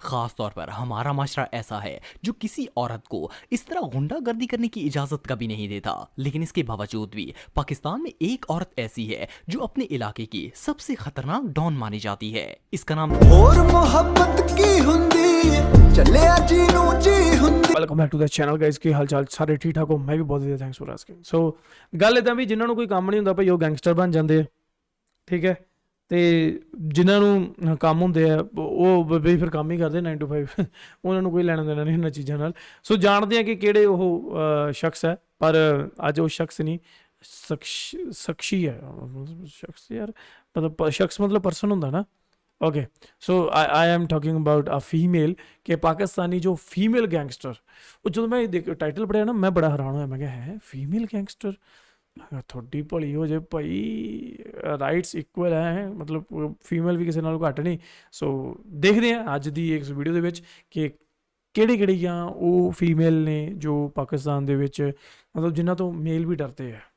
खास तौर पर हमारा माशरा ऐसा है जो किसी औरत को इस तरह गुंडागर्दी करने की इजाजत कभी नहीं देता, लेकिन इसके बावजूद भी पाकिस्तान में एक औरत ऐसी है जो अपने इलाके की सबसे खतरनाक डॉन मानी जाती है। इसका नाम और मोहब्बत की हुंदी चले जी नू जी हुंदी। Welcome back to the channel guys, की हाल चाल ਸਾਰੇ ठीक ठाक हो? मैं भी बहुत ਵਧੀਆ, थैंक्स फॉर आस्किंग। सो ਗੱਲ ਇਦਾਂ ਵੀ ਜਿਨ੍ਹਾਂ ਨੂੰ ਕੋਈ ਕੰਮ ਨਹੀਂ ਹੁੰਦਾ ਭਾਈ ਉਹ ਗੈਂਗਸਟਰ ਬਣ ਜਾਂਦੇ ਆ, ਠੀਕ ਹੈ। ਤੇ ਜਿਨ੍ਹਾਂ ਨੂੰ ਕੰਮ ਹੁੰਦੇ ਆ ਉਹ ਵੀ ਫਿਰ ਕੰਮ ਹੀ ਕਰਦੇ 9 to 5 ਉਹਨਾਂ ਨੂੰ ਕੋਈ ਲੈਣਾ ਦੇਣਾ ਨਹੀਂ ਇਹਨਾਂ ਚੀਜ਼ਾਂ ਨਾਲ। ਸੋ ਜਾਣਦੇ ਆ ਕਿ ਕਿਹੜੇ ਉਹ ਸ਼ਖਸ ਹੈ, ਪਰ ਅੱਜ ਉਹ ਸ਼ਖਸ ਨਹੀਂ ਸ਼ਖਸੀ ਹੈ। ਸ਼ਖਸ ਯਾਰ ਮਤਲਬ ਸ਼ਖਸ ਮਤਲਬ ਪਰਸਨ ਹੁੰਦਾ ਨਾ। Okay, so I am talking about a female कि पाकिस्तानी जो फीमेल गैंगस्टर, वो जो मैं टाइटल पढ़िया ना मैं बड़ा हैरान होया। मैं क्या है फीमेल गैंगस्टर, थोड़ी भली हो जाए भाई, राइट्स इक्वल है, मतलब फीमेल भी किसी नाल घट नहीं। सो देखते हैं अज दी इस वीडियो दे विच कि किहड़ियां वो फीमेल ने जो पाकिस्तान दे विच मतलब जिन्हां तो मेल भी डरते हैं।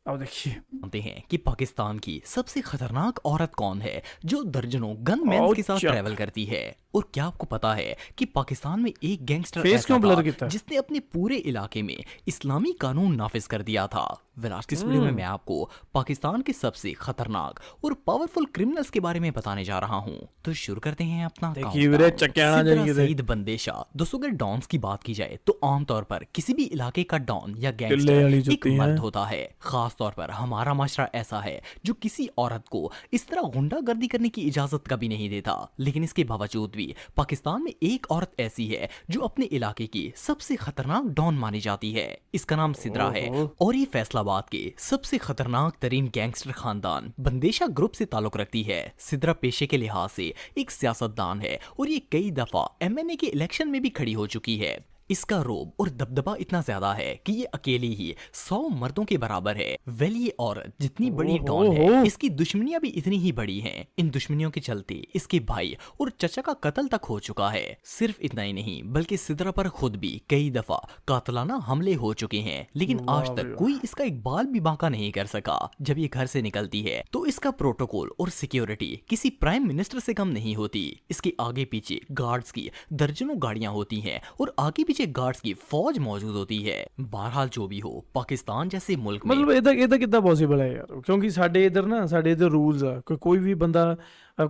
अब देखिए जानते हैं कि पाकिस्तान की सबसे खतरनाक औरत कौन है जो दर्जनों गनमैन के साथ ट्रैवल करती है। और क्या आपको पता है कि पाकिस्तान में एक गैंगस्टर फेस ऐसा क्यों ब्लर था किया? जिसने अपने पूरे इलाके में इस्लामी कानून नाफिज कर दिया था। आज की इस वीडियो में मैं आपको पाकिस्तान के सबसे खतरनाक और पावरफुल क्रिमिनल्स के बारे में बताने जा रहा हूँ। तो शुरू करते हैं अपना काउंटडाउन। सईद बंदेशा। दोस्तों अगर डॉन्स की बात की जाए तो आमतौर पर किसी भी इलाके का डॉन या गैंगस्टर एक मर्द होता है। खास तौर पर हमारा माशरा ऐसा है जो किसी औरत को इस तरह गुंडागर्दी करने की इजाजत कभी नहीं देता, लेकिन इसके बावजूद भी पाकिस्तान में एक औरत ऐसी है जो अपने इलाके की सबसे खतरनाक डॉन मानी जाती है। इसका नाम सिद्रा है और ये फैसलाबाद के सबसे खतरनाक तरीन गैंगस्टर खानदान बंदेशा ग्रुप से ताल्लुक रखती है। सिद्रा पेशे के लिहाज से एक सियासतदान है और ये कई दफा एमएनए के इलेक्शन में भी खड़ी हो चुकी है। इसका रोब और दबदबा इतना ज्यादा है कि ये अकेली ही 100 मर्दों के बराबर है। वेल ये औरत जितनी बड़ी डॉन है, इसकी दुश्मनियां भी इतनी ही बड़ी हैं। इन दुश्मनियों के चलते इसके भाई और चचा का कत्ल तक हो चुका है। सिर्फ इतना ही नहीं बल्कि सिद्रा पर खुद भी कई दफा कातलाना हमले हो चुके हैं, लेकिन आज तक कोई इसका एक बाल भी बांका नहीं कर सका। जब ये घर से निकलती है तो इसका प्रोटोकॉल और सिक्योरिटी किसी प्राइम मिनिस्टर से कम नहीं होती। इसके आगे पीछे गार्ड्स की दर्जनों गाड़ियां होती हैं और आगे पीछे गार्ड्स की फौज मौजूद होती है। बहरहाल जो भी हो, पाकिस्तान जैसे मुल्क में मतलब ਇਹਦਾ ਕਿੱਦਾਂ ਪੋਸੀਬਲ ਹੈ ਯਾਰ, ਕਿਉਂਕਿ ਸਾਡੇ ਇਧਰ ਰੂਲਸ ਆ ਕਿ ਕੋਈ ਵੀ ਬੰਦਾ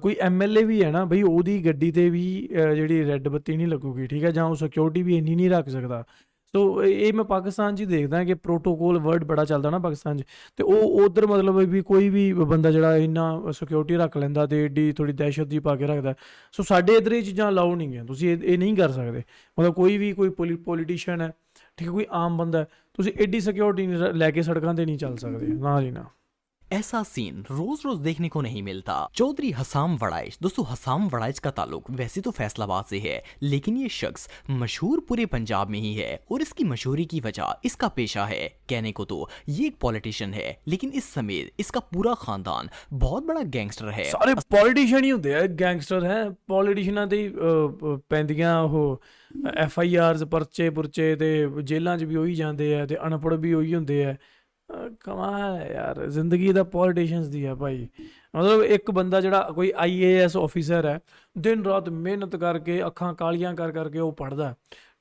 ਕੋਈ ਐਮਐਲਏ ਵੀ ਹੈ ਨਾ ਬਈ ਉਹਦੀ ਗੱਡੀ ਤੇ ਵੀ ਜਿਹੜੀ ਰੈੱਡ ਬੱਤੀ ਨਹੀਂ ਲੱਗੂਗੀ, ਠੀਕ ਹੈ, ਜਾਂ ਉਹ ਸਿਕਿਉਰਿਟੀ ਵੀ ਇੰਨੀ ਨਹੀਂ ਰੱਖ ਸਕਦਾ। ਸੋ ਇਹ ਮੈਂ ਪਾਕਿਸਤਾਨ 'ਚ ਹੀ ਦੇਖਦਾ ਕਿ ਪ੍ਰੋਟੋਕੋਲ ਵਰਡ ਬੜਾ ਚੱਲਦਾ ਨਾ ਪਾਕਿਸਤਾਨ 'ਚ, ਤੇ ਉਹ ਉਧਰ ਮਤਲਬ ਵੀ ਕੋਈ ਵੀ ਬੰਦਾ ਜਿਹੜਾ ਇੰਨਾ ਸਿਕਿਉਰਿਟੀ ਰੱਖ ਲੈਂਦਾ ਤੇ ਏਡੀ ਥੋੜੀ ਦਹਿਸ਼ਤ ਜੀ ਪਾ ਕੇ ਰੱਖਦਾ। ਸੋ ਸਾਡੇ ਇੱਧਰ ਇਹ ਚੀਜ਼ਾਂ ਅਲਾਉ ਨਹੀਂ ਹੈ, ਤੁਸੀਂ ਇਹ ਨਹੀਂ ਕਰ ਸਕਦੇ। ਮਤਲਬ ਕੋਈ ਪੋਲੀਟੀਸ਼ੀਅਨ ਹੈ, ठीक है, कोई आम बंदा है, तुसी एडी सिक्योरिटी लैके सड़कों ते नहीं चल सकते ना जी ना। ऐसा सीन रोज रोज देखने को नहीं मिलता। चौधरी हसाम वड़ाइच। दोस्तों हसाम वड़ाइच का ताल्लुक वैसे तो फैसलाबाद से है, लेकिन ये शख्स मशहूर पूरे पंजाब में ही है और इसकी मशहूरी की वजह इसका पेशा है। कहने को तो ये एक पॉलिटिशियन है, लेकिन इस समेत इसका पूरा खानदान बहुत बड़ा गैंगस्टर है। सारे पॉलिटिशियन ही होंगे, गैंगस्टर है। पॉलिटिशियनां ते पैंदियां ओह FIRs परचे पुरचे ते जेलां च भी उही जांदे आ ते अनपढ़ भी उही हुंदे आ। कमाल है यार, जिंदगी दा पॉलिटिशियंस दी है भाई। मतलब एक बंदा जड़ा कोई IAS ऑफिसर है, दिन रात मेहनत करके अखां कालियां कर करके वो पढ़दा,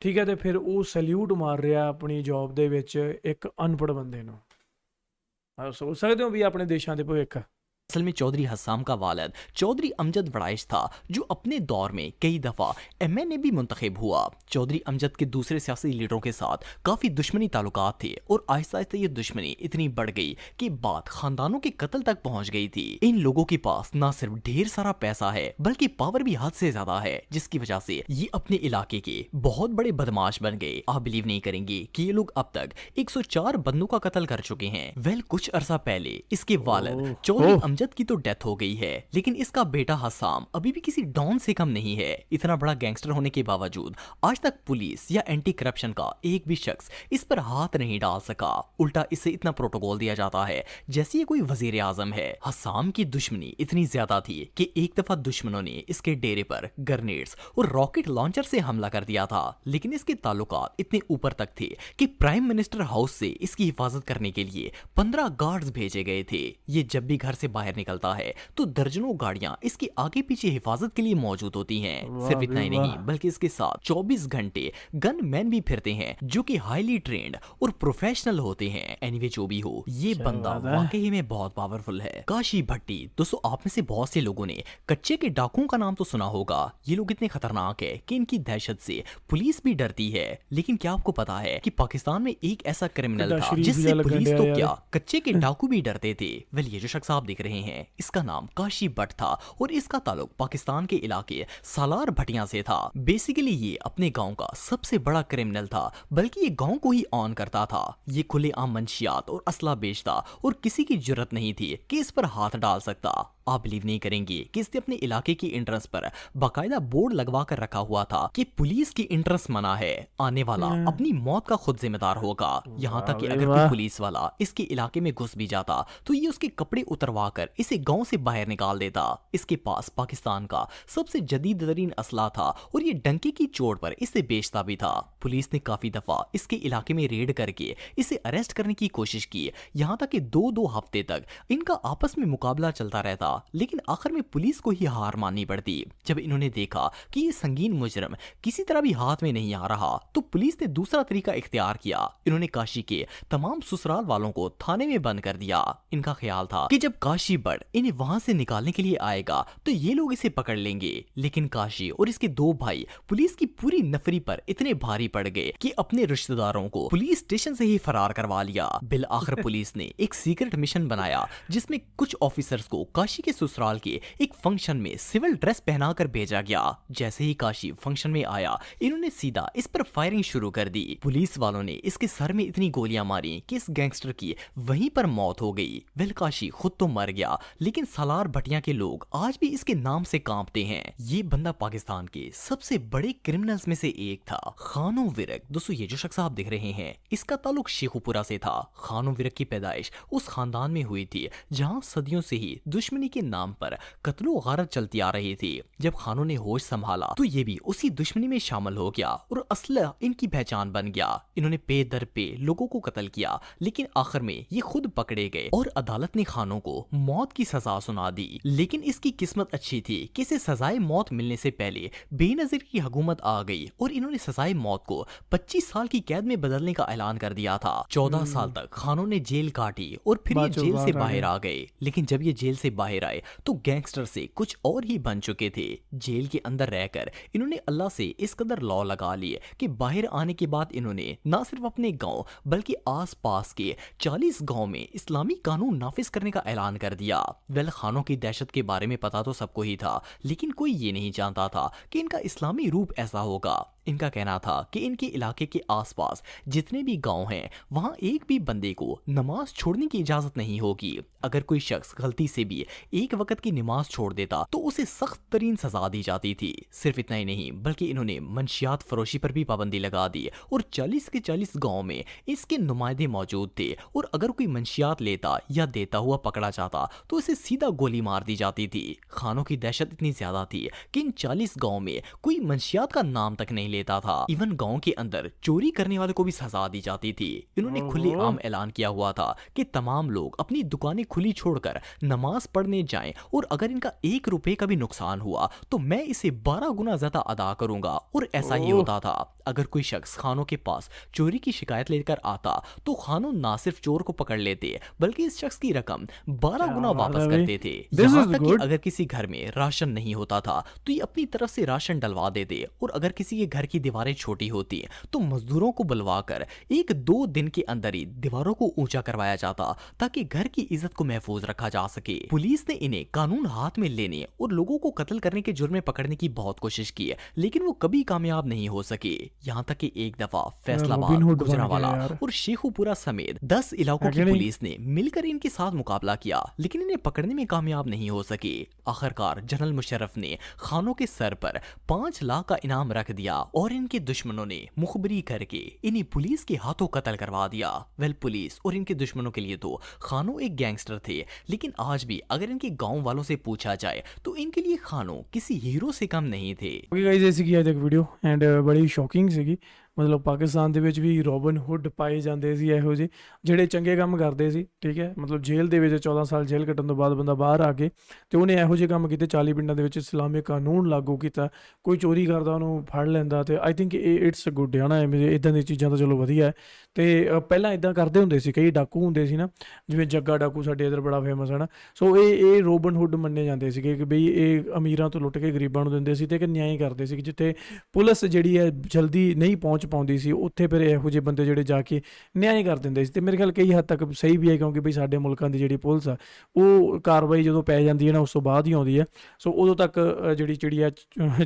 ठीक है, तो फिर वो सैल्यूट मार रहा अपनी जॉब दे विच एक अनपढ़ बंदे नूं। सोच सकते हो भी अपने देशां दे भविख। असल में चौधरी हसाम का वालिद चौधरी अमजद वड़ाइच था, जो अपने दौर में कई दफा MNA भी मुंतखब हुआ। चौधरी अमजद के दूसरे सियासी लीडरों के साथ काफी दुश्मनी ताल्लुकात थे और आहिस्ता आहिस्ता ये दुश्मनी इतनी बढ़ गई कि बात खानदानों के कत्ल तक पहुंच गई थी। इन लोगों के पास न सिर्फ ढेर सारा पैसा है बल्कि पावर भी हद से ज्यादा है, जिसकी वजह से ये अपने इलाके के बहुत बड़े बदमाश बन गए। आप बिलीव नहीं करेंगे कि ये लोग अब तक 104 बंदों का कत्ल कर चुके हैं। वेल कुछ अरसा पहले इसके वालिद चौधरी अमजद की तो डेथ हो गई है, लेकिन इसका बेटा हसाम अभी भी किसी डॉन से कम नहीं है। इतना बड़ा गैंगस्टर होने के बावजूद आज तक पुलिस या एंटी करप्शन का एक भी शख्स इस पर हाथ नहीं डाल सका। उल्टा इसे इतना प्रोटोकॉल दिया जाता है जैसे ये कोई वजीर आजम है। हसाम की दुश्मनी इतनी ज्यादा थी कि एक दफा दुश्मनों ने इसके डेरे पर ग्रेनेड्स और रॉकेट लॉन्चर से हमला कर दिया था, लेकिन इसके ताल्लुकात इतने ऊपर तक थे कि प्राइम मिनिस्टर हाउस से इसकी हिफाजत करने के लिए 15 गार्ड्स भेजे गए थे। ये जब भी घर से बाहर बाहर निकलता है तो दर्जनों गाड़ियां इसके आगे पीछे हिफाजत के लिए मौजूद होती हैं। सिर्फ इतना ही नहीं बल्कि इसके साथ 24 घंटे गनमैन भी फिरते हैं जो कि हाईली ट्रेंड और प्रोफेशनल होते हैं। एनीवे जो भी हो, ये बंदा वाकई में बहुत पावरफुल है। काशी भट्टी। दोस्तों, आप में से बहुत से लोगों ने कच्चे के डाकुओं का नाम तो सुना होगा। ये लोग इतने खतरनाक है कि इनकी दहशत से पुलिस भी डरती है। लेकिन क्या आपको पता है कि पाकिस्तान में एक ऐसा क्रिमिनल था जिससे पुलिस तो क्या, कच्चे के डाकू भी डरते थे। वेल, ये जो शख्स आप देख रहे हैं इसका नाम काशी भट्ट था और इसका ताल्लुक पाकिस्तान के इलाके सालार भटिया से था। बेसिकली ये अपने गांव का सबसे बड़ा क्रिमिनल था, बल्कि ये गांव को ही ऑन करता था। ये खुलेआम मंशियात और असला बेचता और किसी की जरूरत नहीं थी कि इस पर हाथ डाल सकता। आप बिलीव नहीं करेंगे कि इसने अपने इलाके की एंट्रेंस पर बाकायदा बोर्ड लगवा कर रखा हुआ था कि पुलिस की एंट्रेंस मना है, आने वाला अपनी मौत का खुद जिम्मेदार होगा। यहाँ तक कि अगर कोई पुलिस वाला इसके इलाके में घुस भी जाता तो ये उसके कपड़े उतरवा कर इसे गांव से बाहर निकाल देता। इसके पास पाकिस्तान का सबसे जदीद तरीन असला था और ये डंके की चोट पर इसे बेचता भी था। पुलिस ने काफी दफा इसके इलाके में रेड करके इसे अरेस्ट करने की कोशिश की, यहाँ तक कि दो हफ्ते तक इनका आपस में मुकाबला चलता रहता। लेकिन आखिर में पुलिस को ही हार माननी पड़ती। जब इन्होंने देखा कि ये संगीन मुजरिम किसी तरह भी हाथ में नहीं आ रहा तो पुलिस ने दूसरा तरीका इख्तियार किया। इन्होंने काशी के तमाम ससुराल वालों को थाने में बंद कर दिया। इनका ख्याल था कि जब काशी भट्ट इन्हें वहां से निकालने के लिए आएगा तो ये लोग इसे पकड़ लेंगे। लेकिन काशी और इसके दो भाई पुलिस की पूरी नफरी पर इतने भारी पड़ गए कि अपने रिश्तेदारों को पुलिस स्टेशन से ही फरार करवा लिया। बिल आखिर पुलिस ने एक सीक्रेट मिशन बनाया जिसमें कुछ ऑफिसर्स को काशी के ससुराल के एक फंक्शन में सिविल ड्रेस पहनाकर भेजा गया। जैसे ही काशी फंक्शन में आया इन्होंने सीधा इस पर फायरिंग शुरू कर दी। पुलिस वालों ने इसके सर में इतनी गोलियां मारी कि इस गैंगस्टर की वहीं पर मौत हो गई। वेल, काशी खुद तो मर गया लेकिन सालार भटिया के लोग आज भी इसके नाम से कांपते हैं। ये बंदा पाकिस्तान के सबसे बड़े क्रिमिनल्स में से एक था, खानो विरक। दोस्तों, ये जो शख्स आप देख रहे हैं इसका ताल्लुक शेखुपुरा से था। खानो विरक की पैदाइश उस खानदान में हुई थी जहां सदियों से ही दुश्मनी के नाम पर कत्लो गारत चलती आ रही थी। जब खानों ने होश संभाला तो ये भी उसी दुश्मनी में शामिल हो गया और असला इनकी पहचान बन गया। इन्होंने पे दर पे लोगों को कत्ल किया लेकिन आखिर में ये खुद पकड़े गए और अदालत ने खानों को मौत की सजा सुना दी। लेकिन इसकी किस्मत अच्छी थी कि इसे सजाए मौत मिलने से पहले बेनजीर की हुकूमत आ गई और इन्होंने सजाए मौत को 25 साल की कैद में बदलने का ऐलान कर दिया था। 14 साल तक खानों ने जेल काटी और फिर ये जेल से बाहर आ गए। लेकिन जब ये जेल से बाहर आए तो गैंगस्टर से कुछ और ही बन चुके थे। जेल के अंदर रहकर इन्होंने अल्लाह से इस कदर लॉ लगा लिए कि बाहर आने के बाद इन्होंने न सिर्फ अपने गांव बल्कि आसपास के 40 गांव में इस्लामी कानून नाफिज करने का ऐलान कर दिया। वेल, खानों की दहशत के बारे में पता तो सबको ही था लेकिन कोई ये नहीं जानता था कि इनका इस्लामी रूप ऐसा होगा। इनका कहना था कि इनके इलाके के आसपास जितने भी गांव हैं वहां एक भी बंदे को नमाज छोड़ने की इजाजत नहीं होगी। अगर कोई शख्स गलती से भी एक वक्त की नमाज छोड़ देता तो उसे सख्त तरीन सजा दी जाती थी। सिर्फ इतना ही नहीं बल्कि इन्होंने मंशियात फरोशी पर भी पाबंदी लगा दी और 40 के 40 गाँव में इसके नुमाइंदे मौजूद थे और अगर कोई मंशियात लेता या देता हुआ पकड़ा जाता तो इसे सीधा गोली मार दी जाती थी। खानों की दहशत इतनी ज्यादा थी कि इन 40 गाँव में कोई मंशियात का नाम तक नहीं लेता था। इवन गांव के अंदर चोरी करने वाले को भी सजा दी जाती थी। इन्होंने खुलेआम ऐलान किया हुआ था कि तमाम लोग अपनी दुकानें खुली छोड़कर नमाज पढ़ने जाएं और अगर इनका 1 रुपए का भी नुकसान हुआ तो मैं इसे 12 गुना ज्यादा अदा करूंगा। और ऐसा ही होता था। अगर कोई शख्स खानों के पास चोरी की शिकायत लेकर आता तो खानों ना सिर्फ चोर को पकड़ लेते बल्कि इस शख्स की रकम 12 गुना वापस करते थे। यहाँ तक कि अगर किसी घर में राशन नहीं होता था तो ये अपनी तरफ से राशन डलवा देते और अगर किसी के घर की दीवारें छोटी होती तो मजदूरों को बुलवाकर 1-2 दिन के अंदर ही दीवारों को ऊंचा करवाया जाता ताकि घर की इज्जत को महफूज रखा जा सके। पुलिस ने इन्हें कानून हाथ में लेने और लोगों को कत्ल करने के जुर्म में पकड़ने की बहुत कोशिश की लेकिन वो कभी कामयाब नहीं हो सके। यहाँ तक कि एक दफा फैसलाबाद, गुजरांवाला और शेखुपुरा समेत 10 इलाकों की पुलिस ने मिलकर इनके साथ मुकाबला किया लेकिन इन्हें पकड़ने में कामयाब नहीं हो सके। आखिरकार जनरल मुशर्रफ ने खानों के सर पर 5 लाख का इनाम रख दिया और इनके दुश्मनों ने मुखबरी करके इन्हें पुलिस के हाथों कत्ल करवा दिया। वेल, पुलिस और इनके दुश्मनों के लिए तो खानों एक गैंगस्टर थे लेकिन आज भी अगर इनके गांव वालों से पूछा जाए तो इनके लिए खानों किसी हीरो से कम नहीं थे। ओके गाइस, ऐसी की आज एक वीडियो एंड बड़ी शॉकिंग सी ਮਤਲਬ ਪਾਕਿਸਤਾਨ ਦੇ ਵਿੱਚ ਵੀ ਰੋਬਨ ਹੁੱਡ ਪਾਏ ਜਾਂਦੇ ਸੀ ਇਹੋ ਜਿਹੇ ਜਿਹੜੇ ਚੰਗੇ ਕੰਮ ਕਰਦੇ ਸੀ, ਠੀਕ ਹੈ। ਮਤਲਬ ਜੇਲ੍ਹ ਦੇ ਵਿੱਚ 14 ਸਾਲ ਜੇਲ੍ਹ ਕੱਟਣ ਤੋਂ ਬਾਅਦ ਬੰਦਾ ਬਾਹਰ ਆ ਕੇ ਤੇ ਉਹਨੇ ਇਹੋ ਜਿਹੇ ਕੰਮ ਕੀਤੇ, 40 ਪਿੰਡਾਂ ਦੇ ਵਿੱਚ ਇਸਲਾਮਿਕ ਕਾਨੂੰਨ ਲਾਗੂ ਕੀਤਾ, ਕੋਈ ਚੋਰੀ ਕਰਦਾ ਉਹਨੂੰ ਫੜ ਲੈਂਦਾ। ਤੇ ਆਈ ਥਿੰਕ ਇਹ ਇਟਸ ਗੁੱਡ ਹੈ ਨਾ, ਇੱਦਾਂ ਦੀਆਂ ਚੀਜ਼ਾਂ ਤਾਂ ਚਲੋ ਵਧੀਆ ਹੈ। ਤੇ ਪਹਿਲਾਂ ਇੱਦਾਂ ਕਰਦੇ ਹੁੰਦੇ ਸੀ, ਕਈ ਡਾਕੂ ਹੁੰਦੇ ਸੀ ਨਾ, ਜਿਵੇਂ ਜੱਗਾ ਡਾਕੂ ਸਾਡੇ ਇੱਧਰ ਬੜਾ ਫੇਮਸ ਹੈ ਨਾ। ਸੋ ਇਹ ਰੋਬਨ ਹੁੱਡ ਮੰਨੇ ਜਾਂਦੇ ਸੀਗੇ ਕਿ ਬਈ ਇਹ ਅਮੀਰਾਂ ਤੋਂ ਲੁੱਟ ਕੇ ਗਰੀਬਾਂ ਨੂੰ ਦਿੰਦੇ ਸੀ ਤੇ ਇੱਕ ਨਿਆਂ ਕਰਦੇ ਸੀ। ਜਿੱਥੇ ਪੁਲਿਸ ਜਿਹੜੀ ਹੈ ਜਲਦੀ ਨਹੀਂ ਪਹੁੰਚ ਪਾਉਂਦੀ ਸੀ, ਉੱਥੇ ਫਿਰ ਇਹੋ ਜਿਹੇ ਬੰਦੇ ਜਿਹੜੇ ਜਾ ਕੇ ਨਿਆਂ ਕਰ ਦਿੰਦੇ ਸੀ। ਤੇ ਮੇਰੇ ਖਿਆਲ ਕਈ ਹੱਦ ਤੱਕ ਸਹੀ ਵੀ ਹੈ, ਕਿਉਂਕਿ ਬਈ ਸਾਡੇ ਮੁਲਕਾਂ ਦੀ ਜਿਹੜੀ ਪੁਲਿਸ ਆ ਉਹ ਕਾਰਵਾਈ ਜਦੋਂ ਪੈ ਜਾਂਦੀ ਹੈ ਨਾ, ਉਸ ਤੋਂ ਬਾਅਦ ਹੀ ਆਉਂਦੀ ਹੈ। ਸੋ ਉਦੋਂ ਤੱਕ ਜਿਹੜੀ ਚਿੜੀ ਆ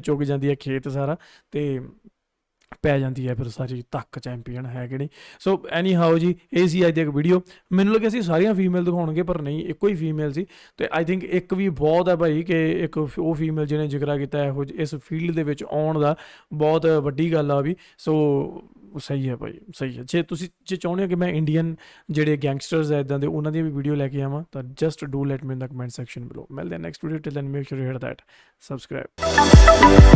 ਚੁੱਗ ਜਾਂਦੀ ਹੈ ਖੇਤ ਸਾਰਾ, ਤੇ ਪੈ ਜਾਂਦੀ ਹੈ ਫਿਰ ਸਾਰੀ ਤੱਕ ਚੈਂਪੀਅਨ ਹੈ ਕਿ ਨਹੀਂ। ਸੋ ਐਨੀ ਹਾਓ ਜੀ, ਇਹ ਸੀ ਅੱਜ ਦੀ ਇੱਕ ਵੀਡੀਓ। ਮੈਨੂੰ ਲੱਗਿਆ ਸੀ ਸਾਰੀਆਂ ਫੀਮੇਲ ਦਿਖਾਉਣਗੇ, ਪਰ ਨਹੀਂ, ਇੱਕੋ ਹੀ ਫੀਮੇਲ ਸੀ। ਤੇ ਆਈ ਥਿੰਕ ਇੱਕ ਵੀ ਬਹੁਤ ਹੈ ਭਾਈ, ਕਿ ਇੱਕ ਉਹ ਫੀਮੇਲ ਜਿਹਨੇ ਜ਼ਿਕਰ ਕੀਤਾ ਇਹੋ ਇਸ ਫੀਲਡ ਦੇ ਵਿੱਚ ਆਉਣ ਦਾ, ਬਹੁਤ ਵੱਡੀ ਗੱਲ ਆ ਵੀ। ਸੋ ਸਹੀ ਹੈ ਭਾਈ, ਸਹੀ ਹੈ। ਜੇ ਚਾਹੁੰਦੇ ਹੋ ਕਿ ਮੈਂ ਇੰਡੀਅਨ ਜਿਹੜੇ ਗੈਂਗਸਟਰਸ ਹੈ ਇੱਦਾਂ ਦੇ, ਉਹਨਾਂ ਦੀ ਵੀ ਵੀਡੀਓ ਲੈ ਕੇ ਆਵਾਂ, ਤਾਂ just do let me in the comment section below. ਮਿਲਦੇ ਹਾਂ next video, till then make sure you hit that subscribe.